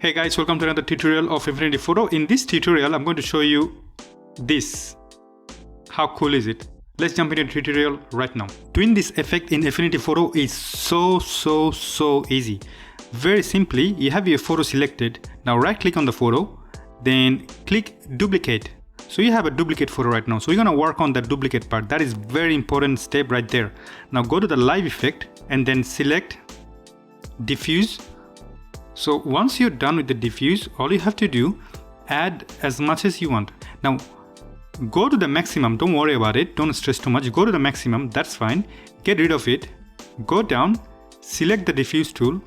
Hey guys, welcome to another tutorial of Affinity Photo. In this tutorial, I'm going to show you this. How cool is it? Let's jump into the tutorial right now. Doing this effect in Affinity Photo is so easy. Very simply, you have your photo selected. Now right click on the photo, then click duplicate. So you have a duplicate photo right now. So we're gonna work on the duplicate part. That is very important step right there. Now go to the live effect and then select diffuse. So once you're done with the diffuse, all you have to do, add as much as you want. Now go to the maximum, don't worry about it, don't stress too much, go to the maximum, that's fine. Get rid of it, go down, select the diffuse tool,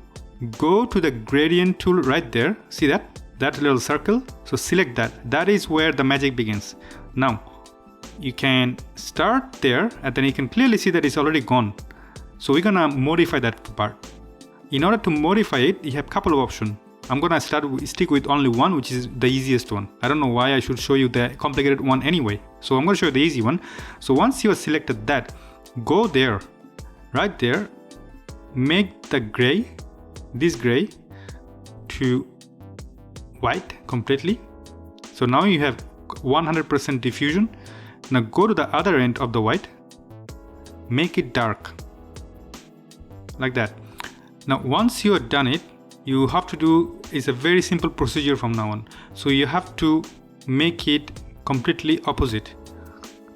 go to the gradient tool right there, see that little circle? So select that, that is where the magic begins. Now you can start there and then you can clearly see that it's already gone. So we're gonna modify that part. In order to modify it, you have a couple of options. I'm gonna stick with only one, which is the easiest one. I don't know why I should show you the complicated one anyway. So I'm gonna show you the easy one. So once you have selected that, go there, right there, make the gray, this gray to white completely. So now you have 100% diffusion. Now go to the other end of the white, make it dark, like that. Now once you have done it, you have to do is a very simple procedure from now on. So you have to make it completely opposite,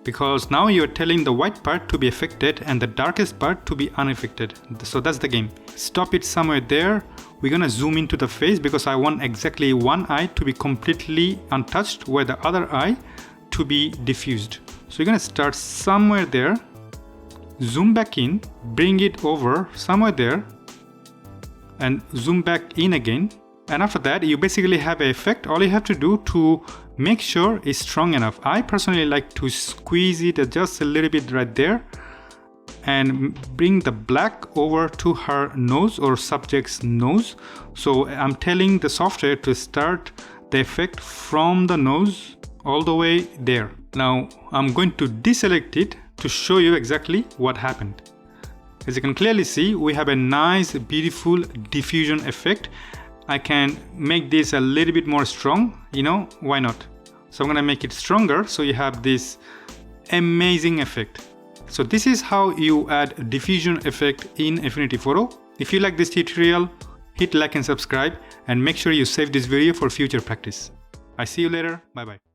because now you're telling the white part to be affected and the darkest part to be unaffected. So that's the game. Stop it somewhere there. We're gonna zoom into the face because I want exactly one eye to be completely untouched where the other eye to be diffused. So you're gonna start somewhere there, zoom back in, bring it over somewhere there, and zoom back in again, and after that you basically have an effect. All you have to do to make sure it's strong enough. I personally like to squeeze it just a little bit right there and bring the black over to her nose or subject's nose. So I'm telling the software to start the effect from the nose all the way there. Now I'm going to deselect it to show you exactly what happened. As you can clearly see, we have a nice, beautiful diffusion effect. I can make this a little bit more strong, why not? So I'm gonna make it stronger so you have this amazing effect. So this is how you add diffusion effect in Affinity Photo. If you like this tutorial, hit like and subscribe and make sure you save this video for future practice. I see you later, bye bye.